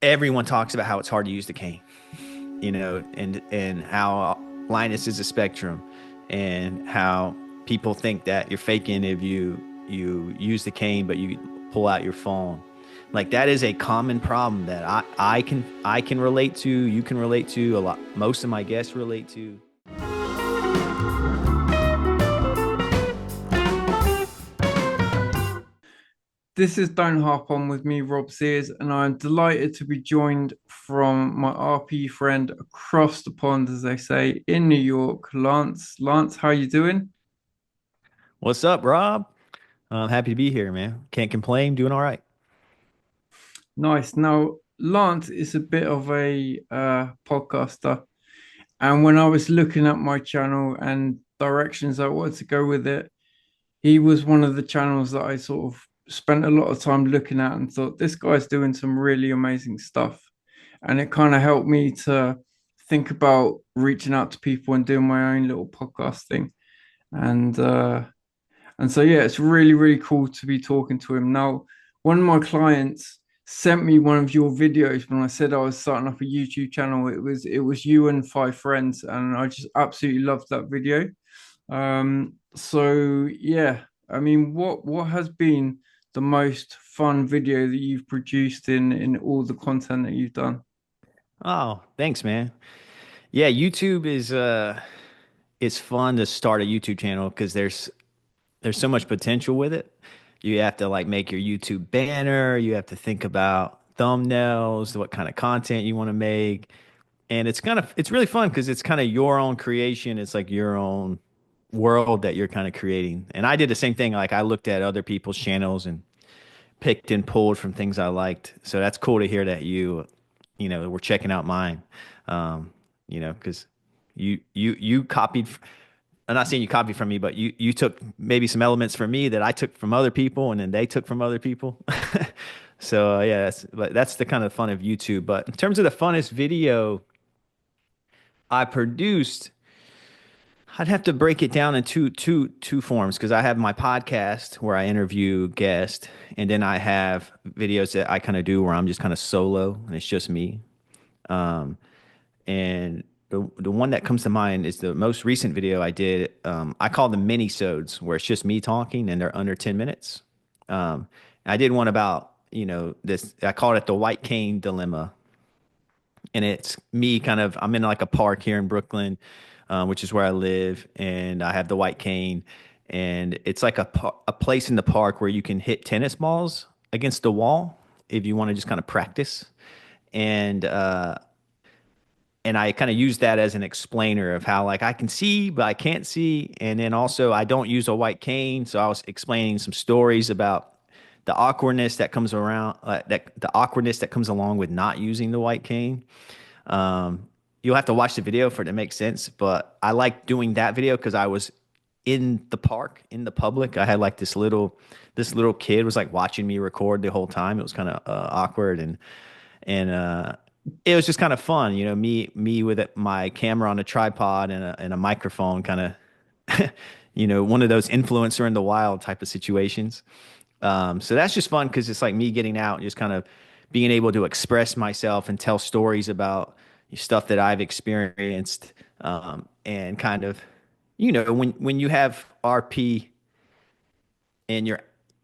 everyone talks about how it's hard to use the cane, and how blindness is a spectrum, and how people think that you're faking if you use the cane but you pull out your phone. Like that is a common problem that I can relate to. You can relate to a lot. Most of my guests relate to. This is Don't Harp On with me, Rob Sears, and I'm delighted to be joined from my RP friend across the pond, as they say, in New York, Lance. Lance, how you doing? What's up, Rob? I'm happy to be here, man. Can't complain. Doing all right. Nice. Now, Lance is a bit of a podcaster, and when I was looking at my channel and directions I wanted to go with it, he was one of the channels that I sort of spent a lot of time looking at and thought this guy's doing some really amazing stuff. And it kind of helped me to think about reaching out to people and doing my own little podcast thing. And so yeah, it's really, really cool to be talking to him. Now, one of my clients sent me one of your videos when I said I was starting up a YouTube channel. It was you and five friends, and I just absolutely loved that video. So yeah, I mean, what has been the most fun video that you've produced in all the content that you've done? Oh, thanks, man. Yeah, YouTube is it's fun to start a YouTube channel because there's so much potential with it. You have to like make your YouTube banner, you have to think about thumbnails, what kind of content you want to make. And it's really fun because it's kind of your own creation. It's like your own world that you're kind of creating. And I did the same thing. Like I looked at other people's channels and picked and pulled from things I liked. So that's cool to hear that were checking out mine. Because you copied. I'm not saying you copied from me, but you took maybe some elements from me that I took from other people, and then they took from other people. So yeah, that's the kind of fun of YouTube. But in terms of the funnest video I produced, I'd have to break it down in two forms because I have my podcast where I interview guests, and then I have videos that I kind of do where I'm just kind of solo and it's just me. Um, and the one that comes to mind is the most recent video I did. I call them mini-sodes, where it's just me talking and they're under 10 minutes. I did one about, this, I called it the white cane dilemma. And it's me kind of, I'm in like a park here in Brooklyn, which is where I live. And I have the white cane. And it's like a place in the park where you can hit tennis balls against the wall if you want to just kind of practice. And, and I kind of use that as an explainer of how like I can see but I can't see, and then also I don't use a white cane, so I was explaining some stories about the awkwardness that comes around, that the awkwardness that comes along with not using the white cane. You'll have to watch the video for it to make sense, but I like doing that video because I was in the park in the public. I had like this little kid was like watching me record the whole time. It was kind of awkward, and it was just kind of fun, me with my camera on a tripod and a microphone, kind of, one of those influencer in the wild type of situations. So that's just fun because it's like me getting out and just kind of being able to express myself and tell stories about stuff that I've experienced, and kind of, when you have RP and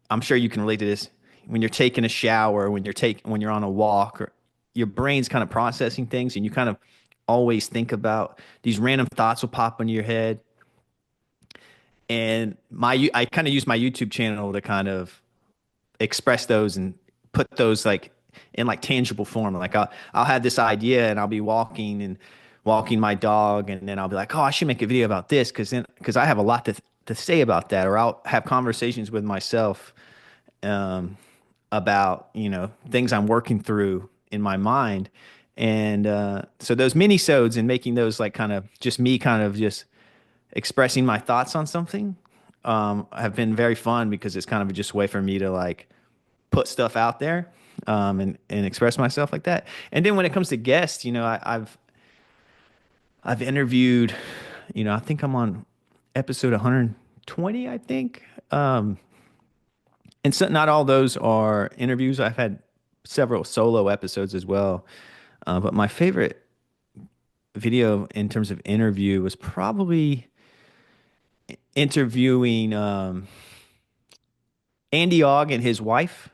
I'm sure you can relate to this, when you're taking a shower, when you're on a walk, or your brain's kind of processing things, and you kind of always think about these random thoughts will pop into your head. And I kind of use my YouTube channel to kind of express those and put those like in like tangible form. Like I'll have this idea and I'll be walking my dog, and then I'll be like, oh, I should make a video about this because I have a lot to say about that. Or I'll have conversations with myself, um, about things I'm working through in my mind. And so those mini sodes and making those like kind of just me kind of just expressing my thoughts on something, have been very fun because it's kind of just a way for me to like put stuff out there, and express myself like that. And then when it comes to guests, I've interviewed, I think I'm on episode 120, I think. And so not all those are interviews. I've had several solo episodes as well. But my favorite video in terms of interview was probably interviewing Andy Ogg and his wife.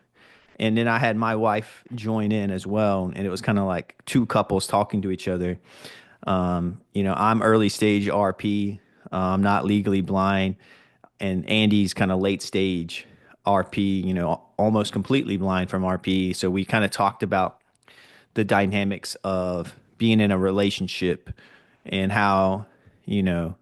And then I had my wife join in as well. And it was kind of like two couples talking to each other. I'm early stage RP. I'm not legally blind. And Andy's kind of late stage RP, almost completely blind from RP. So we kind of talked about the dynamics of being in a relationship and how, you know,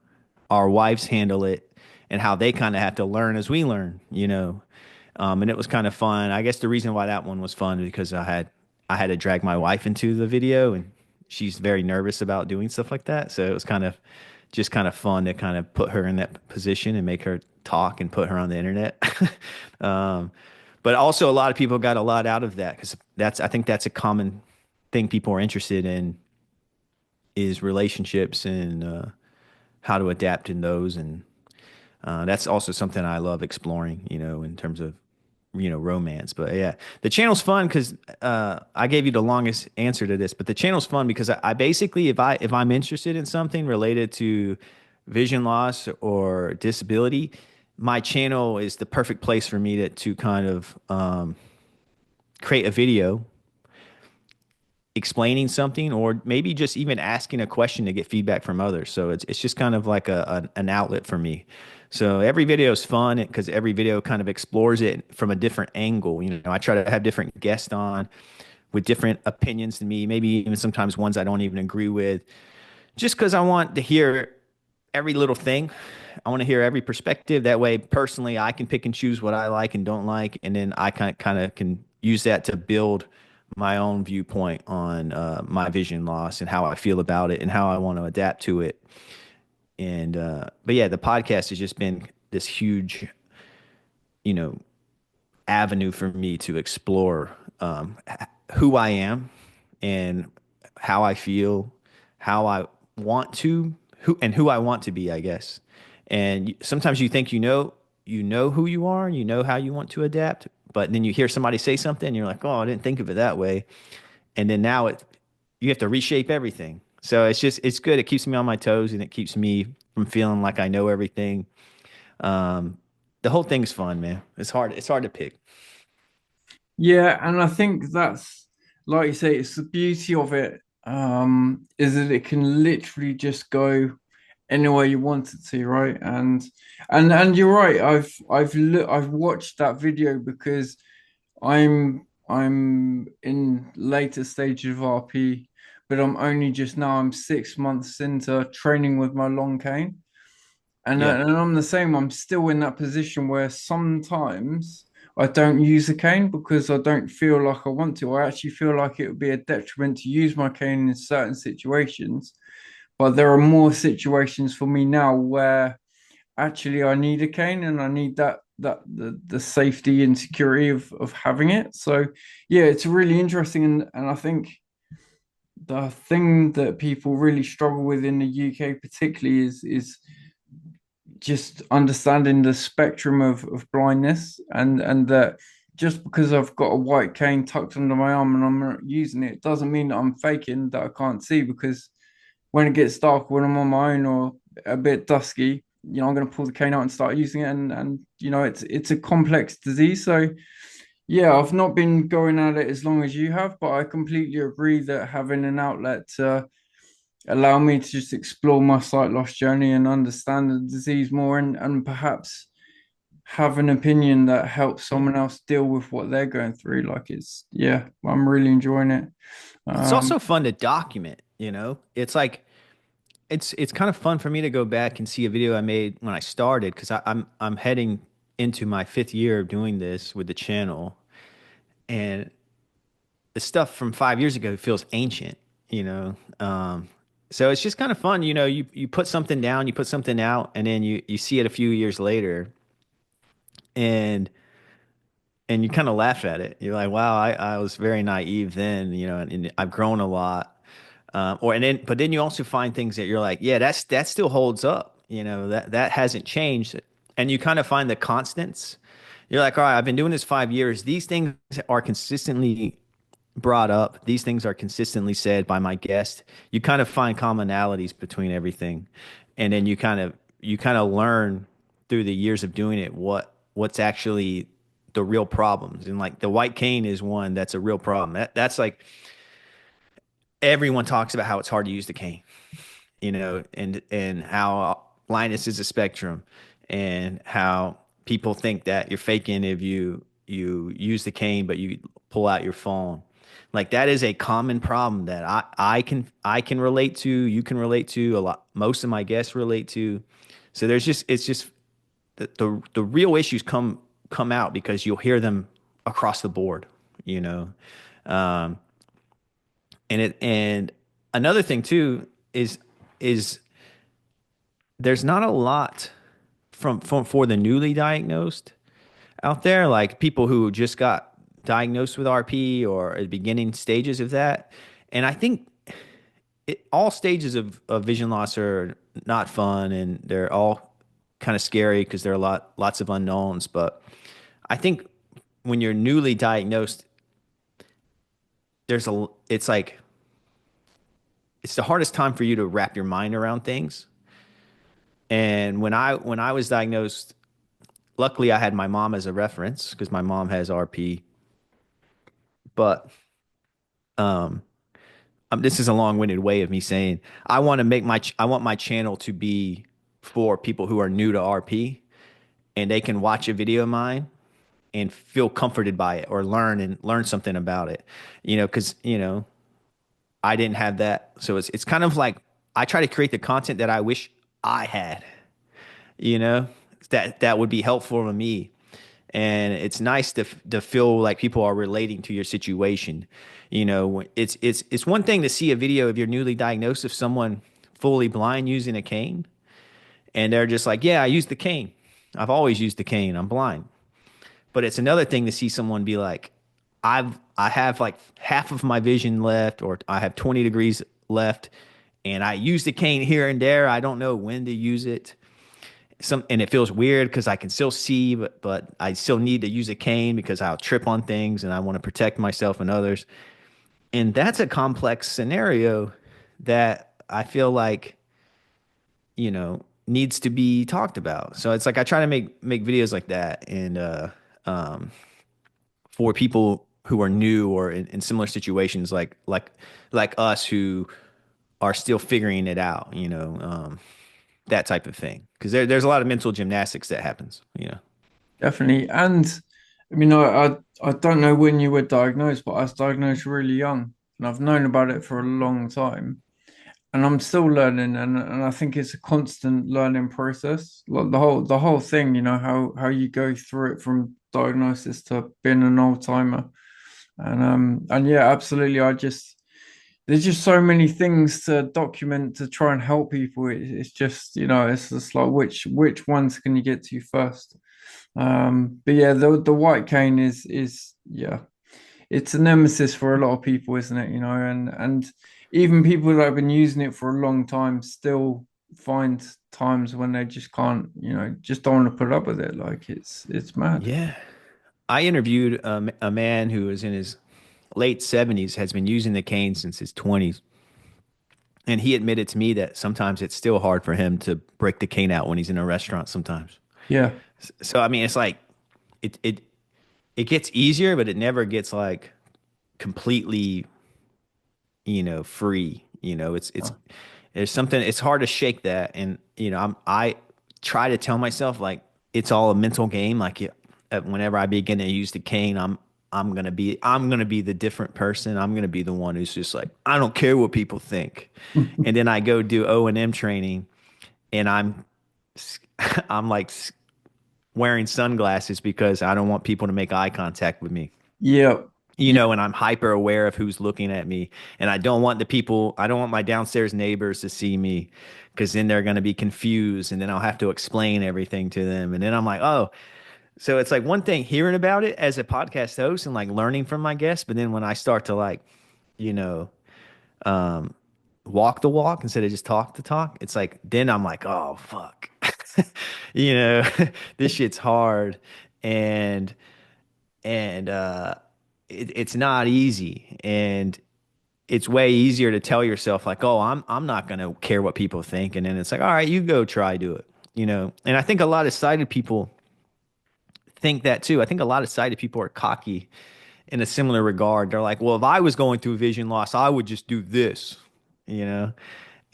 our wives handle it and how they kind of have to learn as we learn. And it was kind of fun. I guess the reason why that one was fun is because I had to drag my wife into the video and she's very nervous about doing stuff like that. So it was kind of fun to kind of put her in that position and make her talk and put her on the internet. um, but also a lot of people got a lot out of that because I think that's a common thing people are interested in is relationships and how to adapt in those. And that's also something I love exploring, in terms of, romance. But yeah, the channel's fun because I gave you the longest answer to this, but the channel's fun because I basically, if I'm interested in something related to vision loss or disability, my channel is the perfect place for me to kind of create a video explaining something or maybe just even asking a question to get feedback from others. So it's just kind of like an outlet for me. So every video is fun because every video kind of explores it from a different angle. I try to have different guests on with different opinions than me, maybe even sometimes ones I don't even agree with, just because I want to hear every little thing. I want to hear every perspective. That way, personally, I can pick and choose what I like and don't like, and then I kind of can use that to build my own viewpoint on my vision loss and how I feel about it and how I want to adapt to it. And but yeah, the podcast has just been this huge, you know, avenue for me to explore who I am and how I feel, how I want to, who I want to be, I guess. And sometimes you think you know who you are, you know how you want to adapt, but then you hear somebody say something, and you're like, oh, I didn't think of it that way. And then now you have to reshape everything. So it's good. It keeps me on my toes, and it keeps me from feeling like I know everything. Um, the whole thing's fun, man. It's hard to pick. Yeah, and I think that's like you say, it's the beauty of it, is that it can literally just go anywhere you want it to, right? And you're right. I've watched that video because I'm in later stages of RP, but I'm 6 months into training with my long cane. Yeah. And I'm the same. I'm still in that position where sometimes I don't use a cane because I don't feel like I want to. I actually feel like it would be a detriment to use my cane in certain situations. But there are more situations for me now where actually I need a cane and I need the safety and security of having it. So yeah, it's really interesting, and I think the thing that people really struggle with in the UK particularly is just understanding the spectrum of blindness, and that just because I've got a white cane tucked under my arm and I'm not using it doesn't mean that I'm faking that I can't see, because when it gets dark, when I'm on my own or a bit dusky, I'm going to pull the cane out and start using it, and it's a complex disease. So yeah, I've not been going at it as long as you have, but I completely agree that having an outlet to allow me to just explore my sight loss journey and understand the disease more, and perhaps have an opinion that helps Yeah. someone else deal with what they're going through. Like, yeah, I'm really enjoying it. It's Um, also fun to document. It's like it's kind of fun for me to go back and see a video I made when I started because I'm heading into my fifth year of doing this with the channel, and the stuff from 5 years ago feels ancient. So it's just kind of fun. You put something down, you put something out, and then you see it a few years later, and you kind of laugh at it. You're like, wow, I was very naive then, and I've grown a lot. But then you also find things that you're like, yeah, that still holds up. That hasn't changed, and you kind of find the constants. You're like, all right, I've been doing this 5 years. These things are consistently. brought up, these things are consistently said by my guest, you kind of find commonalities between everything. And then you kind of learn through the years of doing it what's actually the real problems. And like the white cane is one that's a real problem. That's like everyone talks about how it's hard to use the cane, and how blindness is a spectrum, and how people think that you're faking if you use the cane but you pull out your phone. Like that is a common problem that I can relate to, you can relate to, a lot most of my guests relate to. So it's just the real issues come out because you'll hear them across the board, you know. Um, and another thing too is there's not a lot from for the newly diagnosed out there, like people who just got diagnosed with RP or at the beginning stages of that. And I think all stages of vision loss are not fun, and they're all kind of scary because there are lots of unknowns. But I think when you're newly diagnosed, it's like it's the hardest time for you to wrap your mind around things. And when I was diagnosed, luckily I had my mom as a reference because my mom has RP. But um, this is a long-winded way of me saying I want my channel to be for people who are new to RP, and they can watch a video of mine and feel comforted by it or learn something about it. Because I didn't have that, so it's kind of like I try to create the content that I wish I had. You know, that would be helpful to me. And it's nice to feel like people are relating to your situation. It's one thing to see a video of your newly diagnosed of someone fully blind using a cane, and they're just like, "Yeah, I use the cane. I've always used the cane. I'm blind." But it's another thing to see someone be like, I have like half of my vision left, or I have 20 degrees left, and I use the cane here and there. I don't know when to use it. And it feels weird because I can still see, but I still need to use a cane because I'll trip on things and I want to protect myself and others. And that's a complex scenario that I feel like, needs to be talked about. So it's like I try to make videos like that, and um for people who are new or in similar situations like us who are still figuring it out, that type of thing. Because there's a lot of mental gymnastics that happens. Definitely. And I mean, I don't know when you were diagnosed, but I was diagnosed really young, and I've known about it for a long time. And I'm still learning, and I think it's a constant learning process. Like the whole thing, how you go through it from diagnosis to being an old timer. And yeah, absolutely. There's just so many things to document to try and help people. It's just, it's just like which ones can you get to first? But yeah, the white cane is yeah, it's a nemesis for a lot of people, isn't it? And even people that have been using it for a long time still find times when they just can't, just don't want to put up with it. Like it's mad. Yeah. I interviewed a man who was in his late 70s, has been using the cane since his 20s. And he admitted to me that sometimes it's still hard for him to break the cane out when he's in a restaurant sometimes. Yeah. So I mean, it's like it it gets easier, but it never gets like completely, free. It's there's something, it's hard to shake that. And I try to tell myself like it's all a mental game. Like whenever I begin to use the cane, I'm gonna be the different person. I'm gonna be the one who's just like, I don't care what people think. And then I go do O&M training, and I'm like wearing sunglasses because I don't want people to make eye contact with me. Yeah. Yeah. And I'm hyper aware of who's looking at me. And I don't want my downstairs neighbors to see me, because then they're going to be confused, and then I'll have to explain everything to them. And then I'm like, oh, so it's like one thing hearing about it as a podcast host and like learning from my guests. But then when I start to like, you know, um, walk the walk instead of just talk the talk, it's like, then I'm like, oh, fuck, you know, this shit's hard. And, and, it's not easy, and it's way easier to tell yourself like, oh, I'm not gonna care what people think, and then it's like, all right, you go try do it, you know. And I think a lot of sighted people think that too. I think a lot of sighted people are cocky in a similar regard. They're like, well, if I was going through vision loss, I would just do this, you know.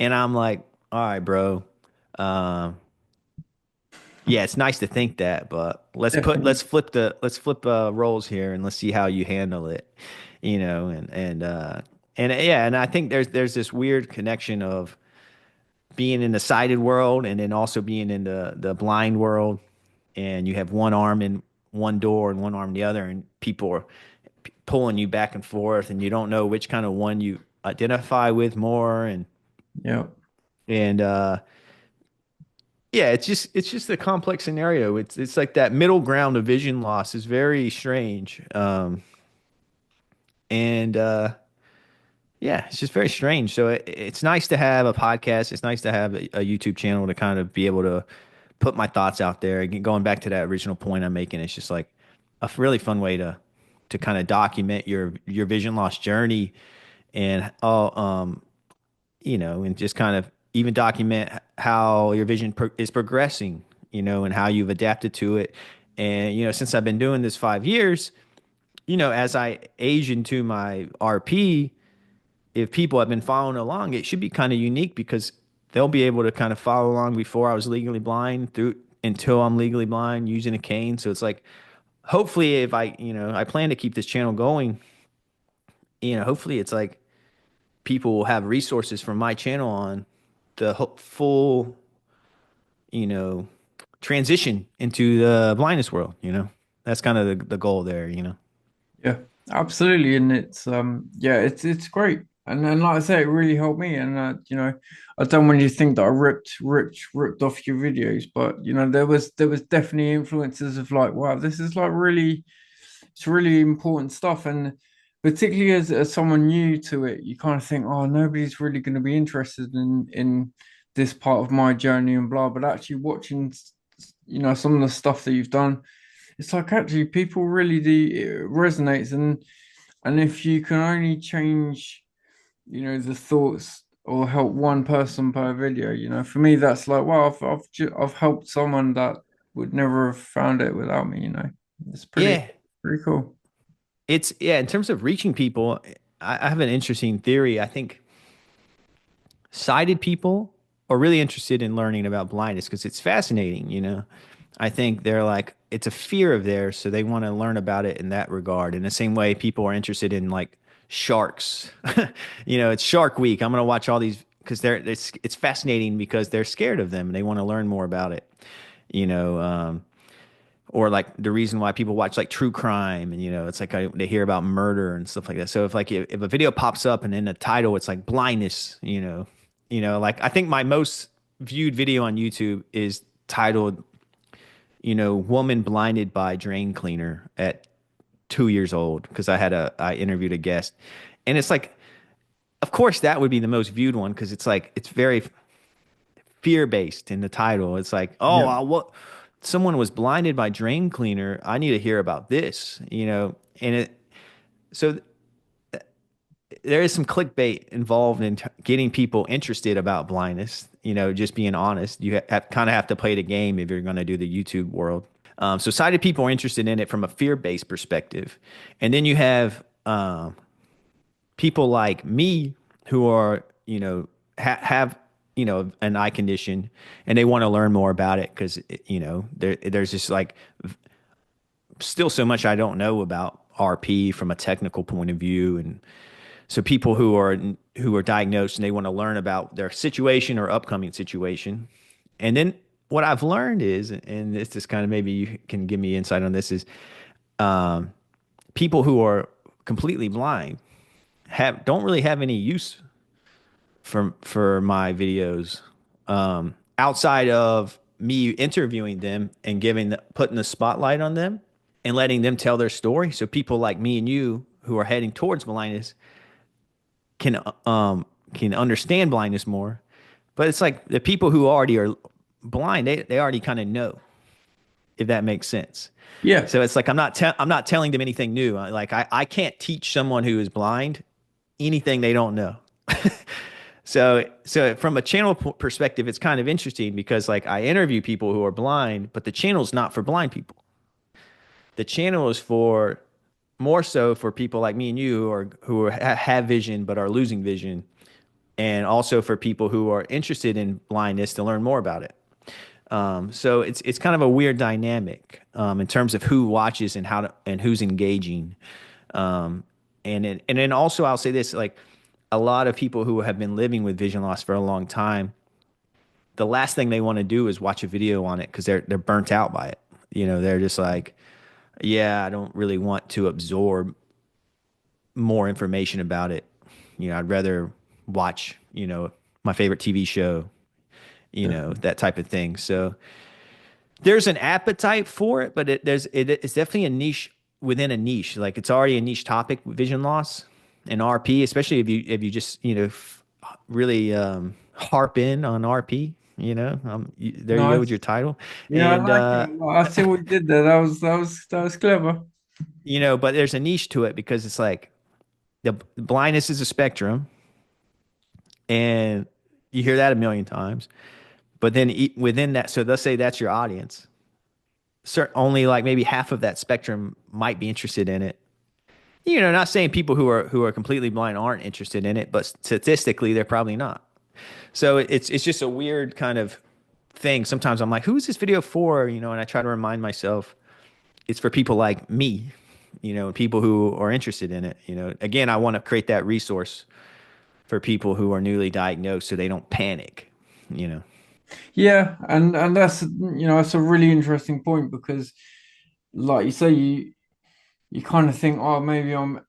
And I'm like, all right, bro. Um, yeah, it's nice to think that, but Definitely. let's flip roles here and let's see how you handle it, you know. And yeah, and I think there's this weird connection of being in the sighted world and then also being in the blind world, and you have one arm in one door and one arm in the other, and people are pulling you back and forth, and you don't know which kind of one you identify with more, Yeah. and yeah, it's just a complex scenario. It's like that middle ground of vision loss is very strange. And Yeah, it's just very strange. So it's nice to have a podcast. It's nice to have a YouTube channel to kind of be able to put my thoughts out there. Again, going back to that original point I'm making, it's just like a really fun way to kind of document your vision loss journey, and you know, and just kind of even document how your is progressing, you know, and how you've adapted to it. And you know, since I've been doing this 5 years, you know, as I age into my RP, if people have been following along, it should be kind of unique because they'll be able to kind of follow along before I was legally blind through until I'm legally blind using a cane. So it's like, hopefully, if I, you know, I plan to keep this channel going, you know, hopefully it's like people will have resources from my channel on the full, you know, transition into the blindness world, you know. That's kind of the goal there, you know. Yeah, absolutely, and it's yeah, it's great, and like I say, it really helped me. And I don't want you to think that I ripped off your videos, but there was definitely influences of like, wow, this is like really, it's really important stuff, and particularly as someone new to it, you kind of think, oh, nobody's really going to be interested in this part of my journey and blah. But actually, watching some of the stuff that you've done, it's like actually people really do, it resonates. And if you can only change the thoughts or help one person per video, for me that's like, wow, I've helped someone that would never have found it without me. It's Yeah, pretty cool. it's yeah. In terms of reaching people, I have an interesting theory. I think sighted people are really interested in learning about blindness because it's fascinating, you know. I think they're like it's a fear of theirs, so they want to learn about it in that regard. In the same way people are interested in like sharks. You know, it's Shark Week. I'm gonna watch all these because it's fascinating because they're scared of them and they want to learn more about it. You know, or like the reason why people watch like true crime, and you know, it's like they hear about murder and stuff like that. So if a video pops up and in the title it's like blindness, you know, like I think my most viewed video on YouTube is titled, you know, woman blinded by drain cleaner at 2 years old, because I interviewed a guest, and it's like, of course that would be the most viewed one because it's like it's very fear based in the title. It's like, oh, Yeah. what, someone was blinded by drain cleaner. I need to hear about this, you know. And it so there is some clickbait involved in getting people interested about blindness. You know, just being honest, you kind of have to play the game if you're going to do the YouTube world. So sighted people are interested in it from a fear based perspective, and then you have people like me who are, you know, have, you know, an eye condition, and they want to learn more about it because, you know, there's just like still so much I don't know about RP from a technical point of view. And so people who are diagnosed and they want to learn about their situation or upcoming situation. And then what I've learned is, and this is kind of, maybe you can give me insight on this, is people who are completely blind don't really have any use for my videos, outside of me interviewing them and putting the spotlight on them and letting them tell their story. So people like me and you who are heading towards blindness can can understand blindness more. But it's like the people who already are blind, they already kind of know. if that makes sense. Yeah. So it's like I'm not telling them anything new. I can't teach someone who is blind anything they don't know. So from a channel perspective, it's kind of interesting because like I interview people who are blind, but the channel's not for blind people. The channel is for more so for people like me and you have vision but are losing vision, and also for people who are interested in blindness to learn more about it. So it's kind of a weird dynamic in terms of who watches and and who's engaging. And then also I'll say this, like a lot of people who have been living with vision loss for a long time, the last thing they want to do is watch a video on it because they're burnt out by it. You know, they're just like, yeah, I don't really want to absorb more information about it. You know, I'd rather watch, my favorite TV show, that type of thing. So there's an appetite for it, but it's definitely a niche within a niche. Like it's already a niche topic, vision loss and RP, especially if you just really harp in on RP. There you go with Nice. your title, Yeah, I and like it. I see what you did there. That was clever. but there's a niche to it because it's like the blindness is a spectrum, and you hear that a million times. But then within that, so let's say that's your audience. Only like maybe half of that spectrum might be interested in it. Not saying people who are completely blind aren't interested in it, but statistically they're probably not. So it's just a weird kind of thing. Sometimes I'm like, who is this video for? And I try to remind myself it's for people like me, people who are interested in it. Again, I want to create that resource for people who are newly diagnosed so they don't panic, you know. Yeah, and that's a really interesting point because, like you say, you kind of think, oh, maybe I'm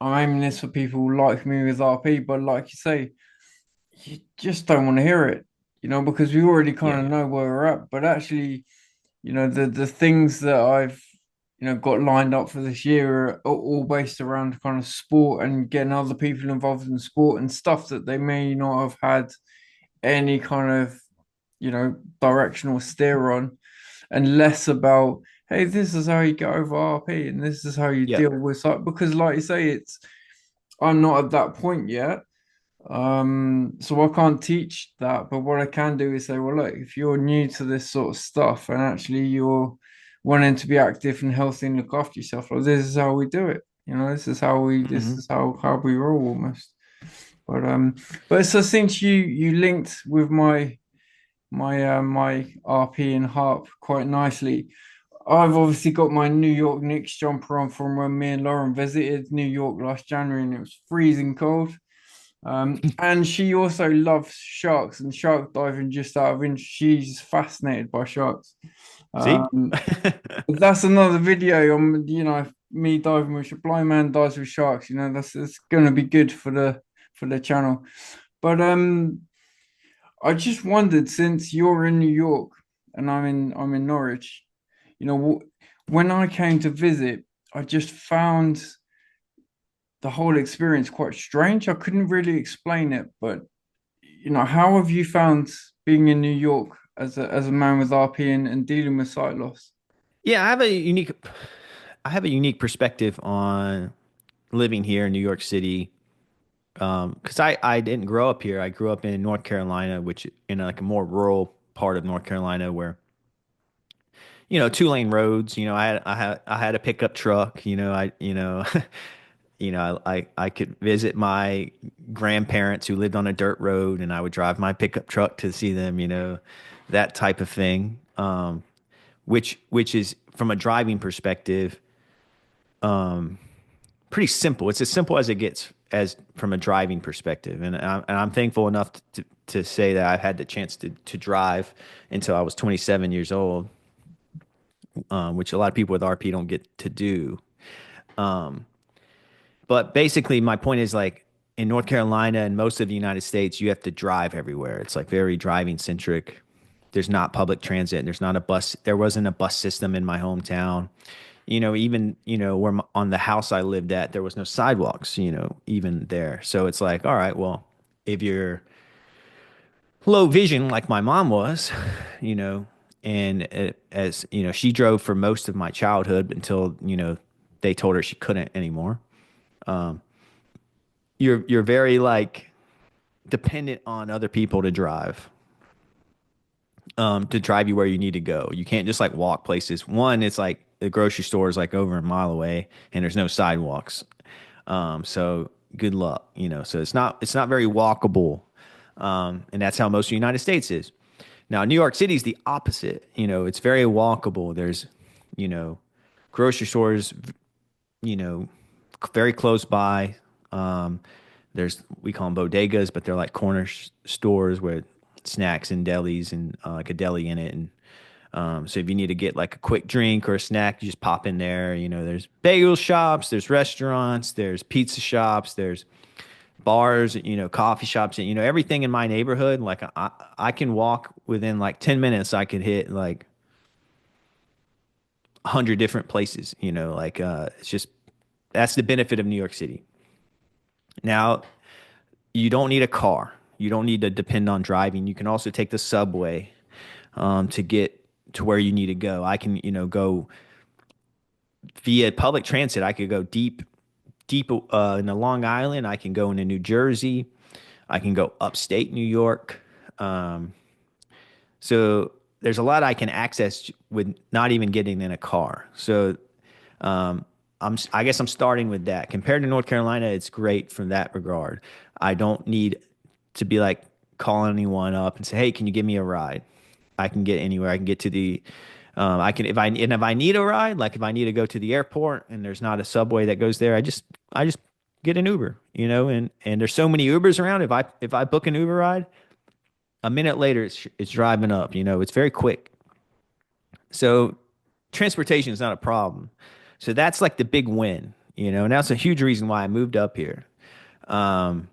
aiming this for people like me with RP, but like you say, you just don't want to hear it, because we already kind Yeah. of know where we're at. But actually, the things that I've got lined up for this year are all based around kind of sport and getting other people involved in sport and stuff that they may not have had any kind of directional steer on, and less about, hey, this is how you get over RP and this is how you Yep. deal with like, because like you say, I'm not at that point yet. So I can't teach that, but what I can do is say, well, look, if you're new to this sort of stuff and actually you're wanting to be active and healthy and look after yourself, like this is how we do it. This Hmm. is how we roll almost. But so since you linked with my RP and harp quite nicely, I've obviously got my New York Knicks jumper on from when me and Lauren visited New York last January and it was freezing cold. And she also loves sharks and shark diving just out of interest. She's fascinated by sharks. See? Um, but that's another video on, me diving with a blind man dives with sharks. That's going to be good for the channel. But I just wondered, since you're in New York and I'm in Norwich, when I came to visit, I just found the whole experience quite strange. I couldn't really explain it, but how have you found being in New York as a man with RP and dealing with sight loss? Yeah, I have a unique perspective on living here in New York City. Because I didn't grow up here. I grew up in North Carolina, which in like a more rural part of North Carolina where, 2-lane roads, I had a pickup truck, I could visit my grandparents who lived on a dirt road and I would drive my pickup truck to see them, that type of thing. Which is from a driving perspective, pretty simple. It's as simple as it gets as from a driving perspective. And I'm thankful enough to say that I've had the chance to drive until I was 27 years old, which a lot of people with RP don't get to do. But basically, my point is like in North Carolina and most of the United States, you have to drive everywhere. It's like very driving centric. There's not public transit. There's not a bus. There wasn't a bus system in my hometown. Even, where on the house I lived at, there was no sidewalks, even there. So it's like, all right, well, if you're low vision like my mom was, you know, And as you know, she drove for most of my childhood until they told her she couldn't anymore. You're very like dependent on other people to drive you where you need to go. You can't just like walk places. One, it's like the grocery store is like over a mile away and there's no sidewalks. So good luck, So it's not very walkable. And that's how most of the United States is. Now, New York City is the opposite. It's very walkable. There's, you know, grocery stores, you know, very close by. Um, there's we call them bodegas, but they're like corner stores with snacks and delis and like a deli in it. And so if you need to get like a quick drink or a snack, you just pop in there. There's bagel shops, there's restaurants, there's pizza shops, there's bars, coffee shops, and everything in my neighborhood. Like I can walk within like 10 minutes. I could hit like 100 different places. Like it's just that's the benefit of New York City. Now, you don't need a car. You don't need to depend on driving. You can also take the subway to get to where you need to go. I can, go via public transit. I could go deep in the Long Island. I can go into New Jersey. I can go upstate New York. Um, so there's a lot I can access with not even getting in a car. So I guess I'm starting with that. Compared to North Carolina, it's great from that regard. I don't need to be like calling anyone up and say, "Hey, can you give me a ride?" I can get anywhere. I can get to the I can if I need a ride, like if I need to go to the airport and there's not a subway that goes there, I just get an Uber, and there's so many Ubers around. If I book an Uber ride, a minute later it's driving up. It's very quick. So transportation is not a problem. So that's like the big win, and that's a huge reason why I moved up here. Um,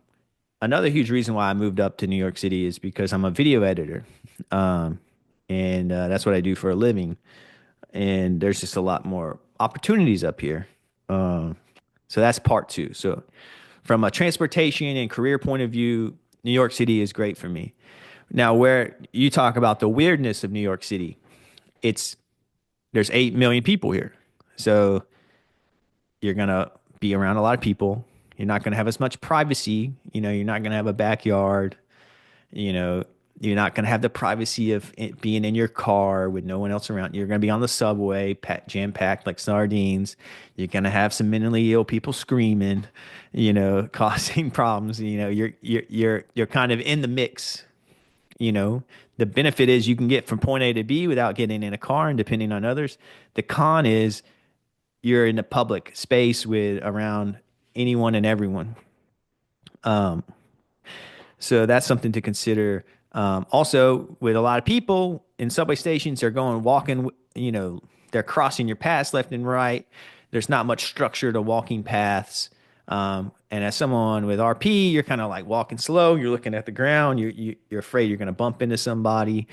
Another huge reason why I moved up to New York City is because I'm a video editor, um, and that's what I do for a living. And there's just a lot more opportunities up here. Um, so that's part two. So from a transportation and career point of view, New York City is great for me. Now, where you talk about the weirdness of New York City, it's there's 8 million people here, so you're gonna be around a lot of people. You're not gonna have as much privacy. You're not gonna have a backyard. You know, you're not going to have the privacy of it being in your car with no one else around. You're going to be on the subway, jam packed like sardines. You're going to have some mentally ill people screaming, causing problems. You're kind of in the mix. You know, the benefit is you can get from point A to B without getting in a car and depending on others. The con is you're in a public space with around anyone and everyone. Um, So that's something to consider. Also, with a lot of people in subway stations, they're going walking, they're crossing your paths left and right. There's not much structure to walking paths. And as someone with RP, you're kind of like walking slow. You're looking at the ground. You're afraid you're going to bump into somebody,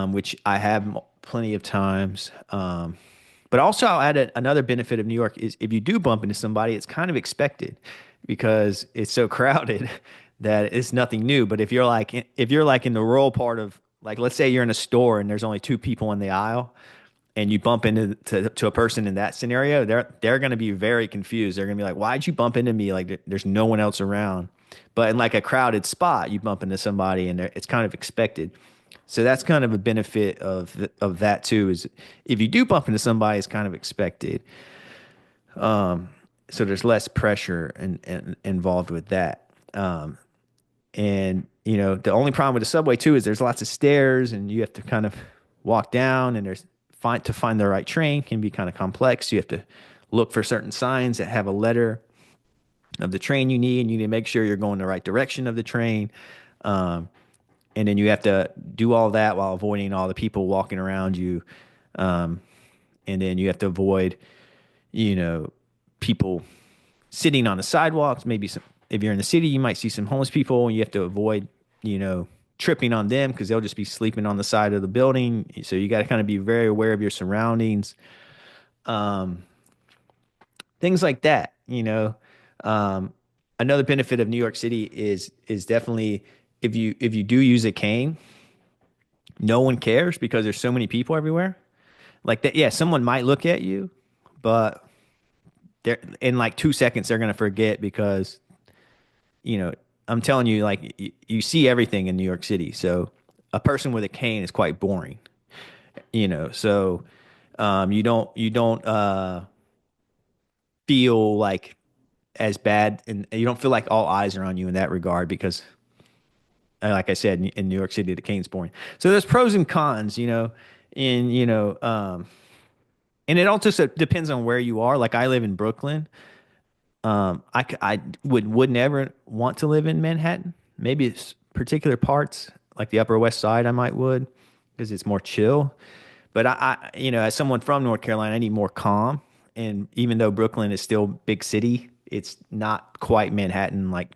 which I have plenty of times. But also, I'll add another benefit of New York is if you do bump into somebody, it's kind of expected because it's so crowded that it's nothing new. But if you're like in the rural part of like, let's say you're in a store and there's only two people in the aisle, and you bump into to a person in that scenario, they're going to be very confused. They're going to be like, "Why'd you bump into me? Like, there's no one else around." But in like a crowded spot, you bump into somebody, and it's kind of expected. So that's kind of a benefit of that too. Is if you do bump into somebody, it's kind of expected. So there's less pressure and involved with that. And the only problem with the subway too is there's lots of stairs, and you have to kind of walk down, and to find the right train can be kind of complex. You have to look for certain signs that have a letter of the train you need, and you need to make sure you're going the right direction of the train. Um, and then you have to do all that while avoiding all the people walking around you. Um, and then you have to avoid, you know, people sitting on the sidewalks. Maybe if you're in the city, you might see some homeless people, and you have to avoid, you know, tripping on them because they'll just be sleeping on the side of the building. So you got to kind of be very aware of your surroundings. Um, Things like that. Um, Another benefit of New York City is definitely if you do use a cane, no one cares because there's so many people everywhere. Like that, yeah, someone might look at you, but they're in like 2 seconds they're gonna forget because you know I'm telling you, like you see everything in New York City. So a person with a cane is quite boring, So you don't feel like as bad, and you don't feel like all eyes are on you in that regard because, like I said, in New York City, the cane's boring. So there's pros and cons, in and it also depends on where you are. Like I live in Brooklyn. I would never want to live in Manhattan. Maybe it's particular parts like the Upper West Side I might would because it's more chill. But as someone from North Carolina, I need more calm. And even though Brooklyn is still big city, it's not quite Manhattan like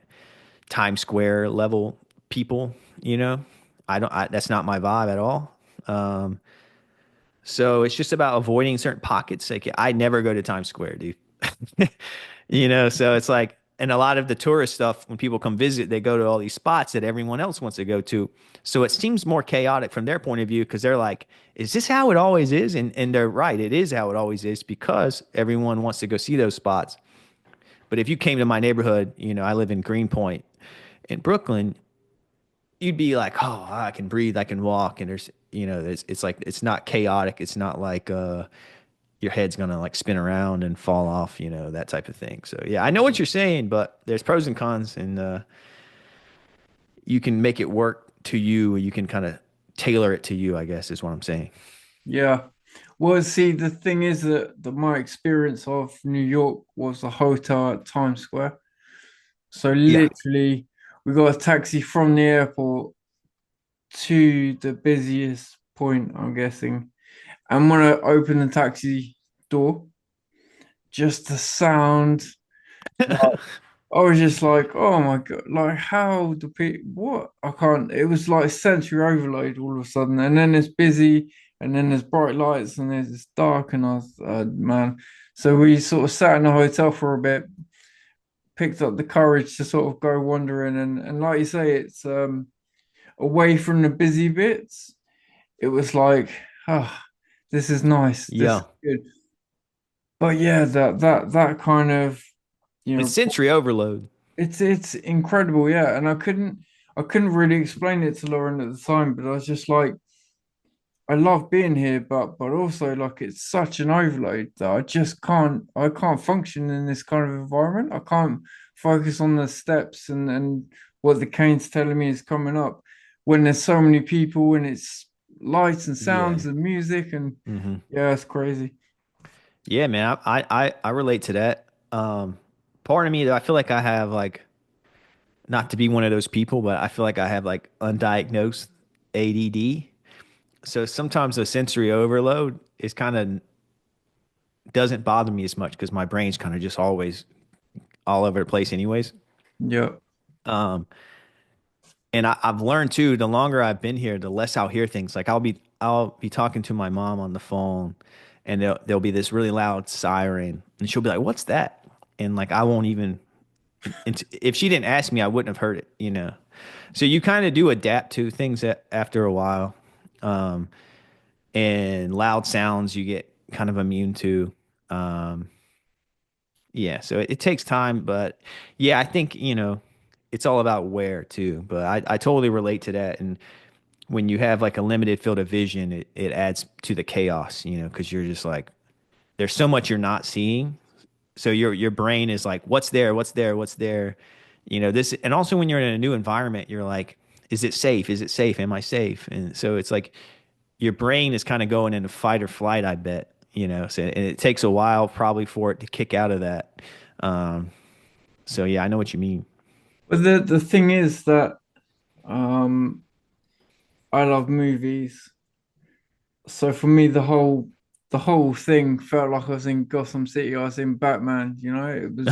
Times Square level people. You know, I don't. That's not my vibe at all. Um, so it's just about avoiding certain pockets. Like I never go to Times Square, dude. So it's like, and a lot of the tourist stuff, when people come visit, they go to all these spots that everyone else wants to go to. So it seems more chaotic from their point of view because they're like, is this how it always is? And they're right. It is how it always is because everyone wants to go see those spots. But if you came to my neighborhood, I live in Greenpoint in Brooklyn, you'd be like, oh, I can breathe, I can walk. And it's like, it's not chaotic. It's not like, your head's gonna like spin around and fall off, that type of thing. So yeah, I know what you're saying, but there's pros and cons, and you can make it work to you. You can kind of tailor it to you, I guess, is what I'm saying. Yeah. Well, see, the thing is that my experience of New York was a hotel at Times Square. So Yeah. literally, we got a taxi from the airport to the busiest point, I'm guessing. And when I opened the taxi door, just the sound, like, I was just like, oh my God, like how do people, what? I can't, it was like sensory overload all of a sudden. And then it's busy, and then there's bright lights, and there's it's dark, and I was, man. So we sort of sat in the hotel for a bit, picked up the courage to sort of go wandering. And like you say, it's away from the busy bits. It was like, ah, this is nice. This is Yeah. good. But yeah, that kind of, you It's know, sensory overload. it's incredible, yeah. And I couldn't really explain it to Lauren at the time, but I was just like, I love being here, but also like it's such an overload that I can't function in this kind of environment. I can't focus on the steps and what the cane's telling me is coming up when there's so many people and it's lights and sounds Yeah. and music and Hmm. yeah, it's crazy. Yeah, man. I relate to that. Part of me, though, I feel like I have like, not to be one of those people, but I feel like I have like undiagnosed ADD. So sometimes the sensory overload is kind of doesn't bother me as much because my brain's kind of just always all over the place anyways. Yeah. Um, and I've learned too, the longer I've been here, the less I'll hear things. Like I'll be talking to my mom on the phone and there'll be this really loud siren and she'll be like, "What's that?" And like I won't even and if she didn't ask me, I wouldn't have heard it. So you kind of do adapt to things after a while. Um, and loud sounds you get kind of immune to. Um, Yeah, so it takes time, but yeah, I think, it's all about where too. But I totally relate to that. And when you have like a limited field of vision, it adds to the chaos, because you're just like, there's so much you're not seeing. So your brain is like, what's there? What's there? What's there? This, and also when you're in a new environment, you're like, is it safe? Is it safe? Am I safe? And so it's like your brain is kind of going into fight or flight, I bet, so and it takes a while probably for it to kick out of that. Um, so yeah, I know what you mean. But the thing is that um I love movies. So for me, the whole thing felt like I was in Gotham City. I was in Batman. You know, it was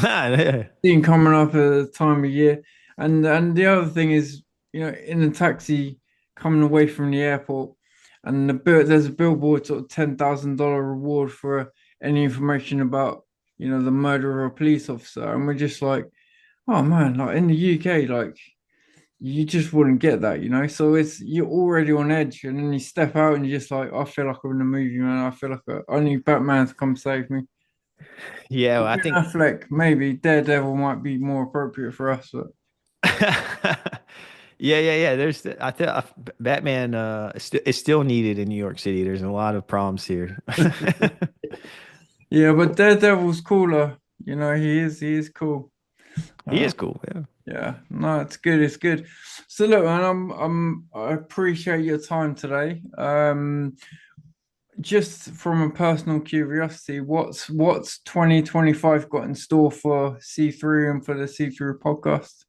scene coming up at the time of year, and the other thing is, you know, in the taxi coming away from the airport, and there's a billboard sort of $10,000 reward for any information about the murder of a police officer, and we're just like, oh man, like in the UK, like you just wouldn't get that. So it's you're already on edge, and then you step out and you're just like, I feel like I'm in a movie, man. I feel like I need Batman to come save me. Yeah, well, I Ben think Affleck, maybe Daredevil might be more appropriate for us, but yeah. I think Batman is still needed in New York City. There's a lot of problems here. yeah, but Daredevil's cooler. He is cool. He Uh, is cool. Yeah. yeah, no, it's good. It's good. So look, man, I appreciate your time today. Just from a personal curiosity, what's 2025 got in store for C3 and for the C3 podcast?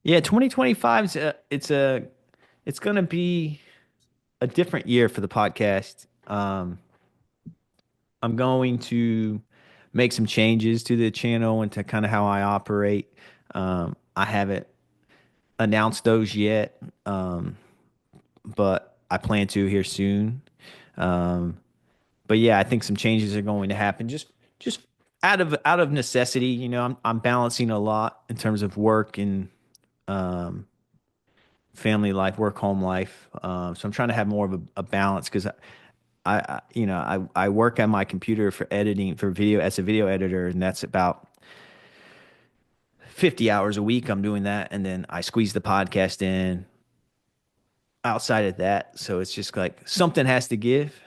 Yeah, 2025 is it's gonna be a different year for the podcast. I'm going to make some changes to the channel and to kind of how I operate. I haven't announced those yet, but I plan to here soon. Um, but yeah, I think some changes are going to happen just out of necessity. I'm balancing a lot in terms of work and um, family life, work home life. So I'm trying to have more of a balance because I work on my computer for editing for video as a video editor, and that's about 50 hours a week. I'm doing that, and then I squeeze the podcast in outside of that. So it's just like something has to give.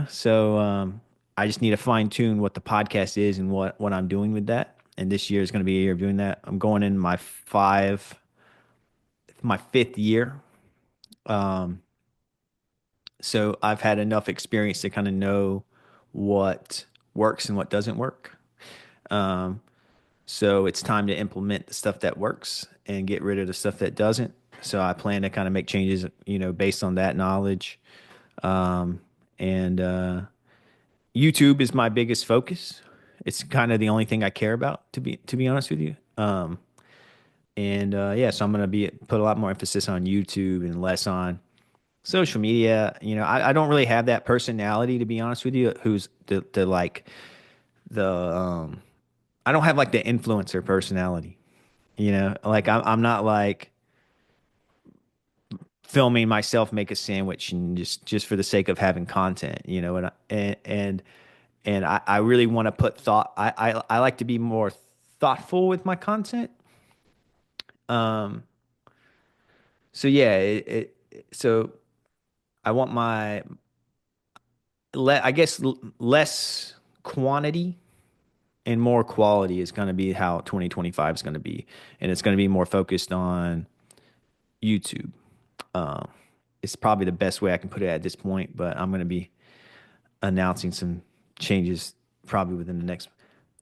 So I just need to fine tune what the podcast is and what I'm doing with that. And this year is going to be a year of doing that. I'm going in my fifth year. Um, so I've had enough experience to kind of know what works and what doesn't work. Um, so it's time to implement the stuff that works and get rid of the stuff that doesn't. So I plan to kind of make changes, based on that knowledge. And YouTube is my biggest focus. It's kind of the only thing I care about, to be honest with you. And yeah, so I'm gonna be put a lot more emphasis on YouTube and less on social media. I don't really have that personality, to be honest with you. Who's the like the I don't have like the influencer personality. Like I'm not like filming myself make a sandwich and just for the sake of having content. And I really want to put thought. I like to be more thoughtful with my content. Um, so yeah, so I want I guess less quantity and more quality is going to be how 2025 is going to be, and it's going to be more focused on YouTube. Um, it's probably the best way I can put it at this point, but I'm going to be announcing some changes probably within the next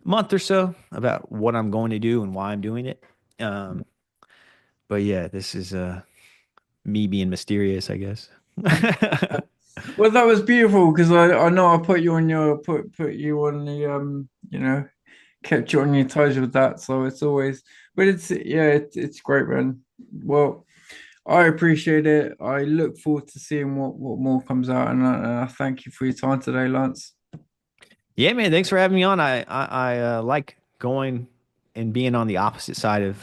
month or so about what I'm going to do and why I'm doing it. Um, but yeah, this is me being mysterious, I guess. Well, that was beautiful because I know I put you on your put you on the kept you on your toes with that. So it's always, but it's great, man. Well, I appreciate it. I look forward to seeing what more comes out, and I thank you for your time today, Lance. Yeah, man, thanks for having me on. I like going and being on the opposite side of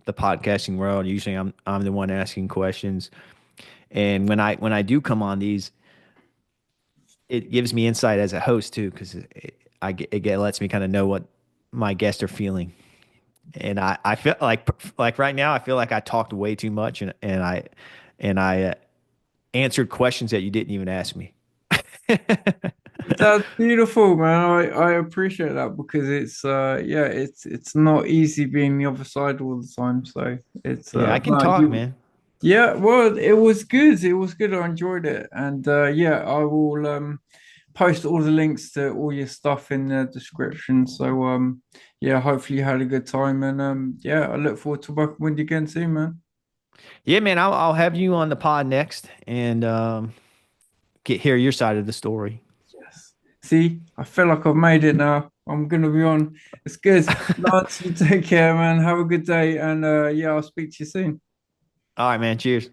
the podcasting world. Usually, I'm the one asking questions, and when I do come on these, it gives me insight as a host too, because it lets me kind of know what my guests are feeling. And I feel like right now I feel like I talked way too much and I answered questions that you didn't even ask me. That's beautiful, man. I appreciate that because it's not easy being the other side all the time. So it's Yeah, I can no, talk, you man. yeah, well, it was good. It was good. I enjoyed it. And yeah, I will post all the links to all your stuff in the description. So yeah, hopefully you had a good time and yeah, I look forward to working with you again soon, man. Yeah, man, I'll have you on the pod next and hear your side of the story. Yes. See, I feel like I've made it now. I'm gonna be on. It's good. Lance, you take care, man. Have a good day. And yeah, I'll speak to you soon. All right, man. Cheers.